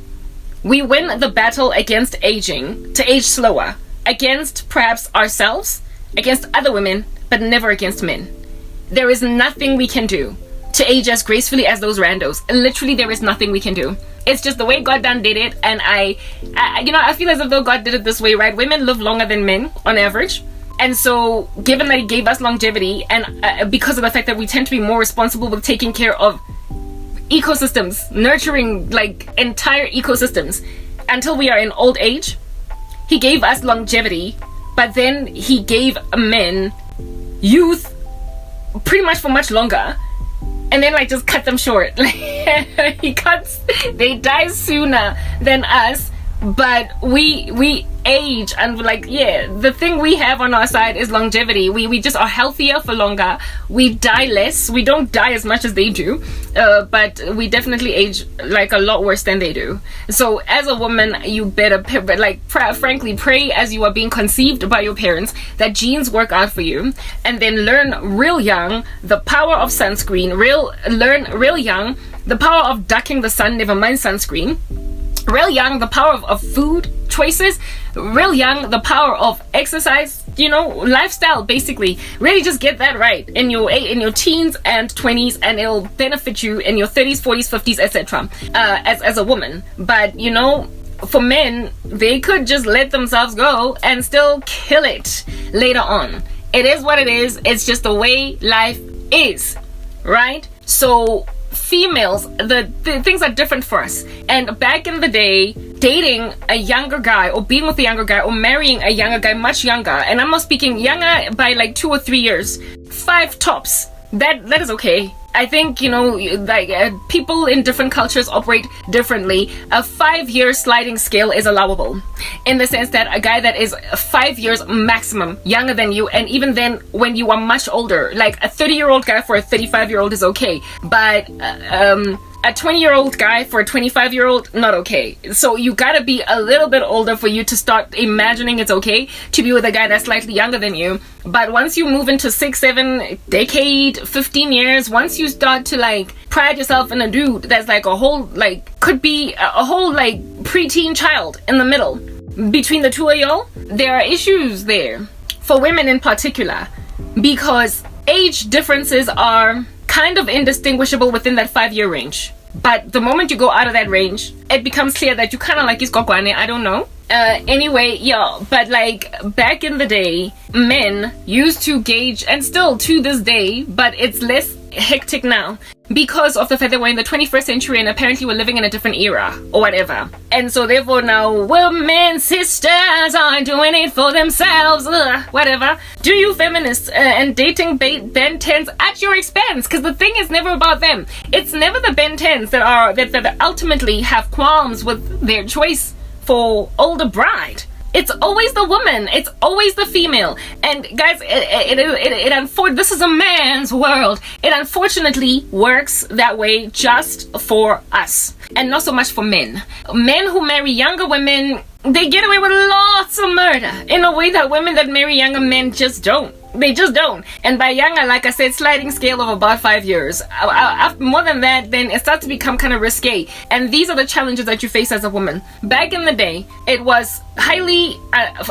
We win the battle against aging, to age slower, against perhaps ourselves, against other women, but never against men. There is nothing we can do to age as gracefully as those randos. Literally, there is nothing we can do. It's just the way God done did it, and I feel as if though God did it this way, right? Women live longer than men on average, and so given that He gave us longevity, and because of the fact that we tend to be more responsible with taking care of ecosystems, nurturing like entire ecosystems until we are in old age, He gave us longevity, but then He gave men youth pretty much for much longer. And then just cut them short. They die sooner than us, but we age, and the thing we have on our side is longevity. We just are healthier for longer. We die less. We don't die as much as they do, but we definitely age a lot worse than they do. So as a woman, you better frankly pray as you are being conceived by your parents that genes work out for you, and then learn real young the power of sunscreen. Learn real young the power of ducking the sun, never mind sunscreen. Real young the power of food choices. Real young the power of exercise, lifestyle. Basically, really just get that right in your teens and 20s, and it'll benefit you in your 30s, 40s, 50s, etc. As a woman. But for men, they could just let themselves go and still kill it later on. It is what it is. It's just the way life is, right? So females, the things are different for us. And back in the day, dating a younger guy, or being with a younger guy, or marrying a younger guy, much younger, and I'm not speaking younger by 2 or 3 years, 5 tops, that is okay. I think, people in different cultures operate differently. A 5-year sliding scale is allowable, in the sense that a guy that is 5 years maximum younger than you, and even then when you are much older, like a 30-year-old guy for a 35-year-old is okay, but a 20-year-old guy for a 25-year-old, not okay. So you gotta be a little bit older for you to start imagining it's okay to be with a guy that's slightly younger than you. But once you move into 6, 7, decade, 15 years, once you start to pride yourself in a dude that's could be a whole preteen child in the middle between the two of y'all, there are issues there for women in particular, because age differences are kind of indistinguishable within that 5-year range. But the moment you go out of that range, it becomes clear that you kind of like his kokwane. I don't know. Anyway, yeah, but back in the day, men used to gauge, and still to this day, but it's less hectic now because of the fact that we're in the 21st century and apparently we're living in a different era or whatever. And so therefore now women, sisters are doing it for themselves, whatever. Do you feminists and dating Ben 10s at your expense, because the thing is never about them. It's never the Ben 10s that ultimately have qualms with their choice for older bride. It's always the woman. It's always the female. And guys, this is a man's world. It unfortunately works that way just for us, and not so much for men. Men who marry younger women, they get away with lots of murder in a way that women that marry younger men just don't. They just don't. And by younger, like I said, sliding scale of about 5 years. More than that, then it starts to become kind of risque. And these are the challenges that you face as a woman. Back in the day, it was highly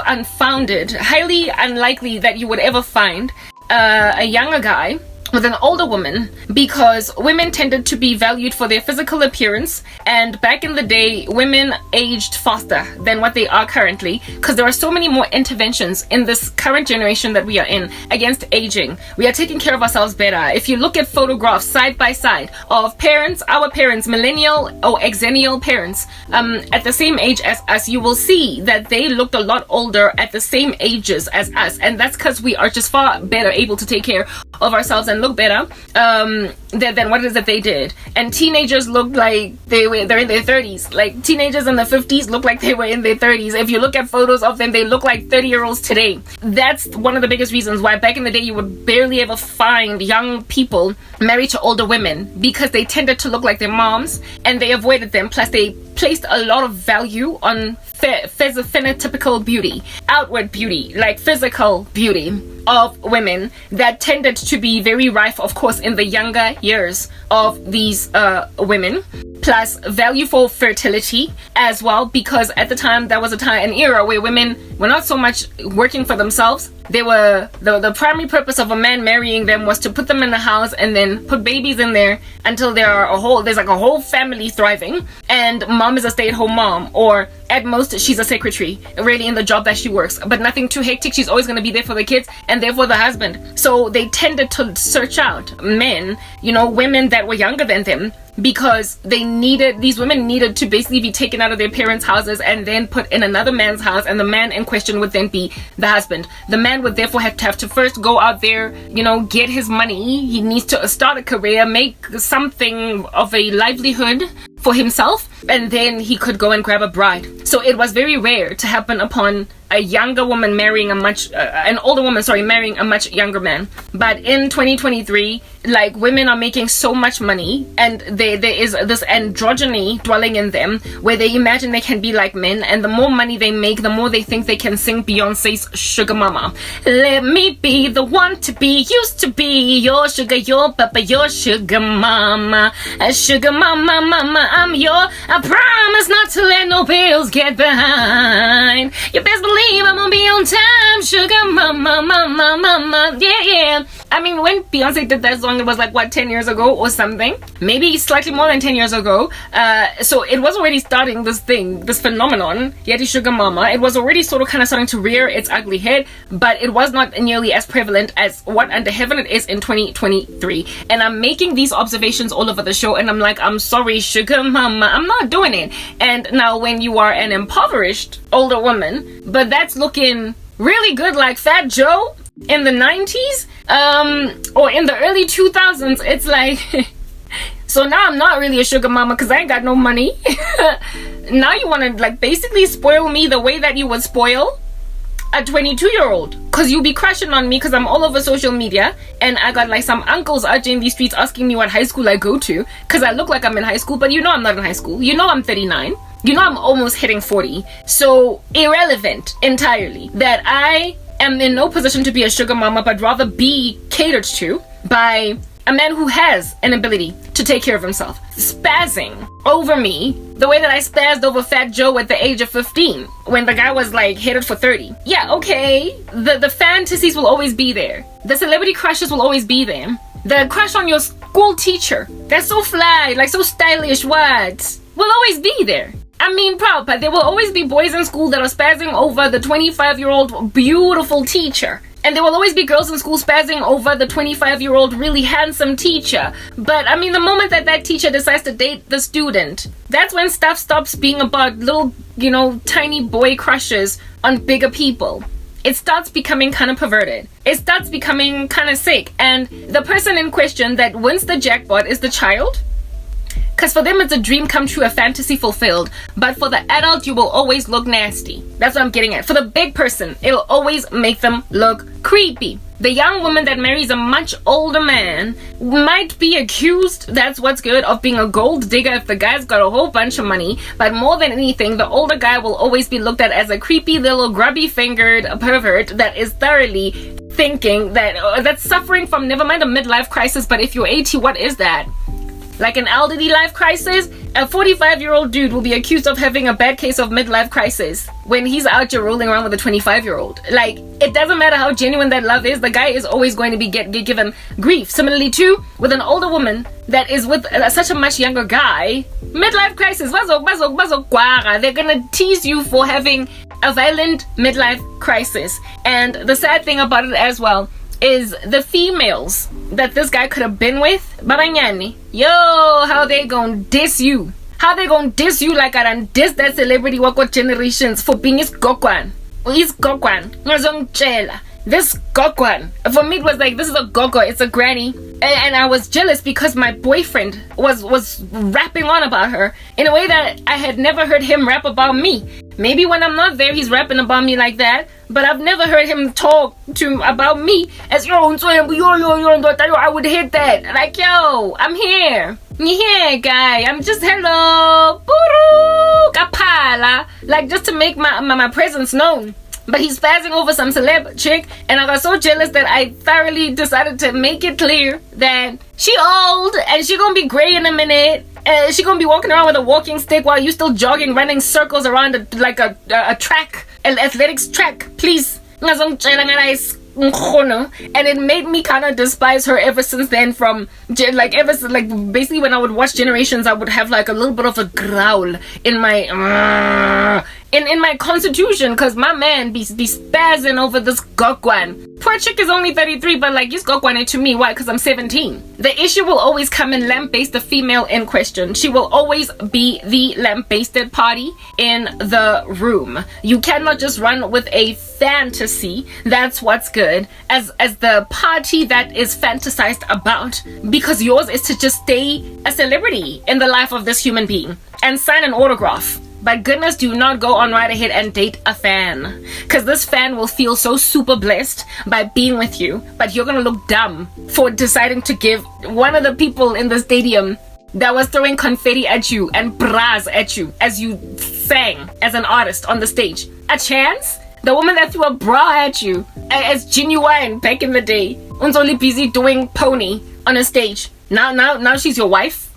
unfounded, highly unlikely that you would ever find a younger guy with an older woman, because women tended to be valued for their physical appearance, and back in the day women aged faster than what they are currently, because there are so many more interventions in this current generation that we are in against aging. We are taking care of ourselves better. If you look at photographs side by side of parents, our parents, millennial or exennial parents, at the same age as us, you will see that they looked a lot older at the same ages as us, and that's because we are just far better able to take care of ourselves and look better than what it is that they did. And teenagers look like they're in their 30s. Like teenagers in the 50s look like they were in their 30s. If you look at photos of them, they look like 30-year-olds today. That's one of the biggest reasons why back in the day you would barely ever find young people married to older women, because they tended to look like their moms and they avoided them. Plus they placed a lot of value on phenotypical beauty, outward beauty, like physical beauty of women, that tended to be very rife, of course, in the younger years of these women. Plus value for fertility as well, because at the time that was an era where women were not so much working for themselves. They were the primary purpose of a man marrying them was to put them in the house and then put babies in there until there's like a whole family thriving, and mom is a stay-at-home mom, or at most she's a secretary really in the job that she works, but nothing too hectic. She's always going to be there for the kids and therefore the husband. So they tended to search out men, women that were younger than them, because these women needed to basically be taken out of their parents' houses and then put in another man's house, and the man in question would then be the husband. The man would therefore have to first go out there, get his money. He needs to start a career, make something of a livelihood for himself, and then he could go and grab a bride. So it was very rare to happen upon a younger woman marrying an older woman marrying a much younger man. But in 2023, like, women are making so much money, and there is this androgyny dwelling in them where they imagine they can be like men, and the more money they make, the more they think they can sing Beyonce's Sugar Mama. Let me be the one to be, used to be your sugar, your papa, your sugar mama. Sugar mama, mama, I promise not to let no bills get behind. You best believe I'm gonna be on time, sugar mama, mama, mama. Yeah. I mean, when Beyonce did that song, it was like, 10 years ago or something? Maybe slightly more than 10 years ago. So it was already starting this phenomenon, Yeti Sugar Mama. It was already sort of kind of starting to rear its ugly head, but it was not nearly as prevalent as what under heaven it is in 2023. And I'm making these observations all over the show, and I'm like, I'm sorry, Sugar Mama, I'm not doing it. And now when you are an impoverished older woman, but that's looking really good like Fat Joe in the 90s, or in the early 2000s, it's like, so now I'm not really a sugar mama because I ain't got no money. Now you want to like basically spoil me the way that you would spoil a 22-year-old, because you be crushing on me because I'm all over social media, and I got like some uncles out in these streets asking me what high school I go to, because I look like I'm in high school, but I'm not in high school. I'm 39. I'm almost hitting 40. So irrelevant entirely that I am in no position to be a sugar mama, but rather be catered to by a man who has an ability to take care of himself, spazzing over me the way that I spazzed over Fat Joe at the age of 15 when the guy was like headed for 30. Yeah, okay, the fantasies will always be there. The celebrity crushes will always be there. The crush on your school teacher, that's so fly, like so stylish, what, will always be there. I mean, but there will always be boys in school that are spazzing over the 25-year-old beautiful teacher. And there will always be girls in school spazzing over the 25-year-old really handsome teacher. But, I mean, the moment that teacher decides to date the student, that's when stuff stops being about little, tiny boy crushes on bigger people. It starts becoming kind of perverted. It starts becoming kind of sick. And the person in question that wins the jackpot is the child. Because for them, it's a dream come true, a fantasy fulfilled. But for the adult, you will always look nasty. That's what I'm getting at. For the big person, it'll always make them look creepy. The young woman that marries a much older man might be accused, that's what's good, of being a gold digger if the guy's got a whole bunch of money. But more than anything, the older guy will always be looked at as a creepy little grubby-fingered pervert that is thoroughly thinking that that's suffering from, never mind a midlife crisis, but if you're 80, what is that? Like an elderly life crisis? A 45-year-old dude will be accused of having a bad case of midlife crisis when he's out here rolling around with a 25-year-old. Like, it doesn't matter how genuine that love is, the guy is always going to be get given grief. Similarly, too, with an older woman that is with such a much younger guy, midlife crisis, they're gonna tease you for having a violent midlife crisis. And the sad thing about it as well is the females that this guy could have been with, babanyani, yo, how they gonna diss you? How they gonna diss you like I done diss that celebrity wako generations for being his gokwan? His gokwan. This gokwan. For me, it was like, this is a gogo, it's a granny. And I was jealous because my boyfriend was rapping on about her in a way that I had never heard him rap about me. Maybe when I'm not there, he's rapping about me like that, but I've never heard him talk about me as yo, I would hit that. Like, yo, I'm here. You here, guy? I'm just hello, buru, kapala, like just to make my presence known. But he's spazzing over some celeb chick, and I got so jealous that I thoroughly decided to make it clear that she old and she gonna be gray in a minute. She gonna be walking around with a walking stick while you still jogging, running circles around a track, an athletics track. Please. And it made me kind of despise her ever since then. Basically when I would watch Generations, I would have like a little bit of a growl in my in my constitution, because my man be spazzing over this gokwan. Poor chick is only 33, but like, he's gokwan to me. Why? Because I'm 17. The issue will always come in lamp-based the female in question. She will always be the lamp-basted party in the room. You cannot just run with a fantasy, that's what's good, as the party that is fantasized about, because yours is to just stay a celebrity in the life of this human being and sign an autograph. But goodness, do not go on right ahead and date a fan, because this fan will feel so super blessed by being with you, but you're gonna look dumb for deciding to give one of the people in the stadium that was throwing confetti at you and bras at you as you sang as an artist on the stage a chance. The woman that threw a bra at you as Genuine back in the day, was only busy doing pony on a stage. Now she's your wife.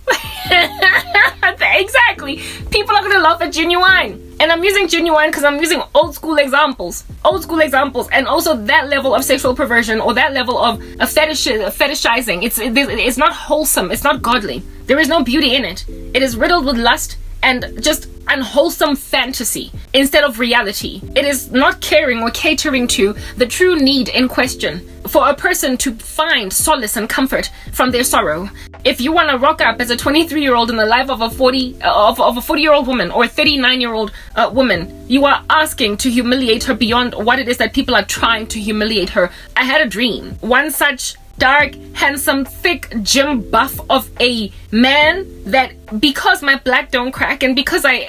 Exactly. People are gonna laugh at Genuine, and I'm using Genuine because I'm using old school examples, and also that level of sexual perversion or that level of fetishizing. It's not wholesome. It's not godly. There is no beauty in it. It is riddled with lust and just unwholesome fantasy instead of reality. It is not caring or catering to the true need in question for a person to find solace and comfort from their sorrow. If you want to rock up as a 23-year-old in the life of a 40-year-old woman or a 39-year-old woman, you are asking to humiliate her beyond what it is that people are trying to humiliate her. I had a dream. One such dark, handsome, thick, gym buff of a man that, because my black don't crack and because I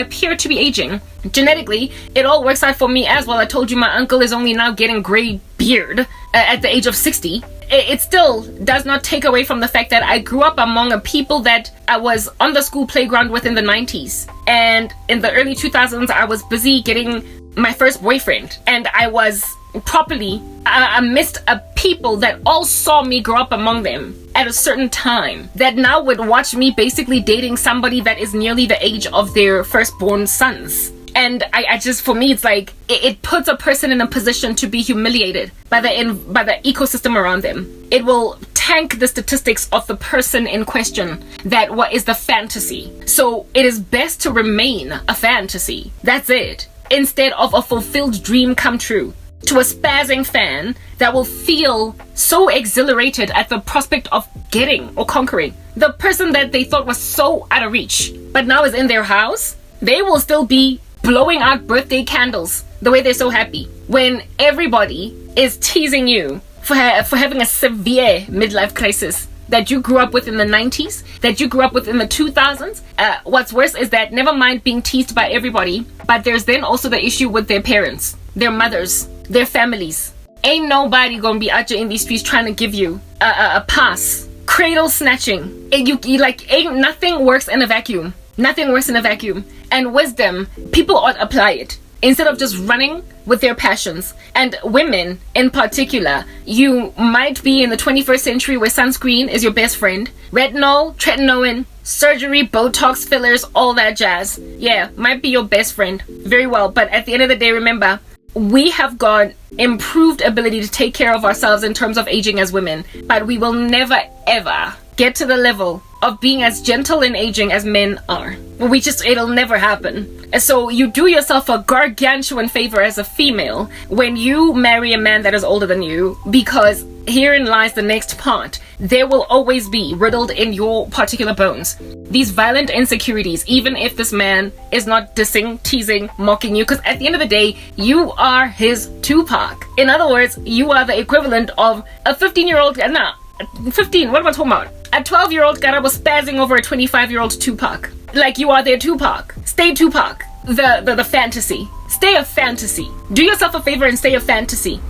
appear to be aging genetically, it all works out for me as well. I told you my uncle is only now getting gray beard at the age of 60. It still does not take away from the fact that I grew up among a people that I was on the school playground with in the 90s. And in the early 2000s, I was busy getting my first boyfriend. And I was properly amidst a people that all saw me grow up among them at a certain time, that now would watch me basically dating somebody that is nearly the age of their firstborn sons. And I just, for me, it's like, it puts a person in a position to be humiliated by the ecosystem around them. It will tank the statistics of the person in question, that what is the fantasy. So it is best to remain a fantasy. That's it. Instead of a fulfilled dream come true to a spazzing fan that will feel so exhilarated at the prospect of getting or conquering the person that they thought was so out of reach, but now is in their house. They will still be blowing out birthday candles the way they're so happy when everybody is teasing you for having a severe midlife crisis. that you grew up with in the 90s, that you grew up with in the 2000s. What's worse is that never mind being teased by everybody, but there's then also the issue with their parents, their mothers, their families. Ain't nobody gonna be out here in these streets trying to give you a pass. Cradle snatching. Ain't nothing works in a vacuum. Nothing works in a vacuum. And wisdom, people ought to apply it instead of just running with their passions. And women in particular, you might be in the 21st century where sunscreen is your best friend. Retinol, tretinoin, surgery, Botox, fillers, all that jazz. Yeah, might be your best friend. Very well. But at the end of the day, remember, we have got improved ability to take care of ourselves in terms of aging as women, but we will never ever get to the level of being as gentle in aging as men are. It'll never happen. So you do yourself a gargantuan favor as a female when you marry a man that is older than you, because herein lies the next part. There will always be riddled in your particular bones these violent insecurities, even if this man is not dissing, teasing, mocking you, because at the end of the day, you are his Tupac. In other words, you are the equivalent of a 15-year-old, 15, what am I talking about? A 12-year-old guy was spazzing over a 25-year-old Tupac. Like, you are their Tupac. Stay Tupac. The fantasy. Stay a fantasy. Do yourself a favor and stay a fantasy.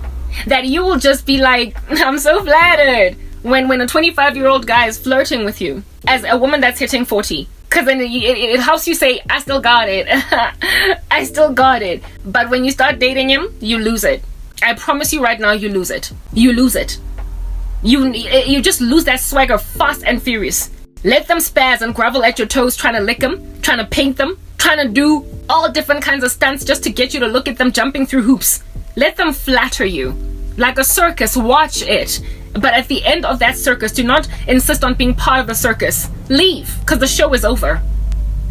That you will just be like, I'm so flattered when a 25-year-old guy is flirting with you as a woman that's hitting 40. Because then it helps you say, I still got it. I still got it. But when you start dating him, you lose it. I promise you right now, you lose it. You lose it. You just lose that swagger fast and furious. Let them spaz and grovel at your toes, trying to lick them, trying to paint them, trying to do all different kinds of stunts just to get you to look at them jumping through hoops. Let them flatter you. Like a circus, watch it. But at the end of that circus, do not insist on being part of the circus. Leave, because the show is over.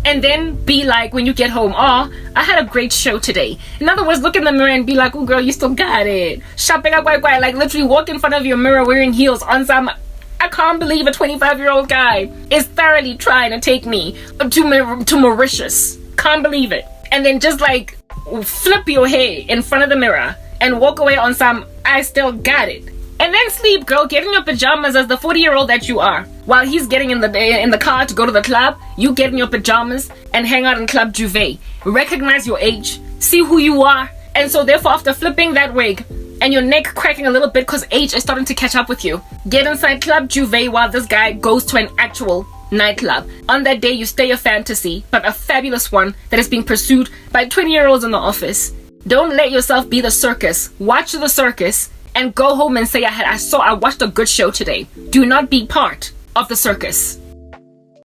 And then be like, when you get home, oh, I had a great show today. In other words, look in the mirror and be like, oh girl, you still got it. Shopping up, like literally walk in front of your mirror wearing heels on some... I can't believe a 25-year-old guy is thoroughly trying to take me to Mauritius. Can't believe it. And then just like flip your hair in front of the mirror and walk away on some, I still got it. And then sleep, girl. Get in your pajamas as the 40-year-old that you are. While he's getting in the car to go to the club, you get in your pajamas and hang out in Club Juve. Recognize your age. See who you are. And so therefore, after flipping that wig and your neck cracking a little bit because age is starting to catch up with you, get inside Club Juve while this guy goes to an actual nightclub. On that day, you stay a fantasy, but a fabulous one that is being pursued by 20-year-olds in the office. Don't let yourself be the circus. Watch the circus and go home and say, I watched a good show today. Do not be part of the circus.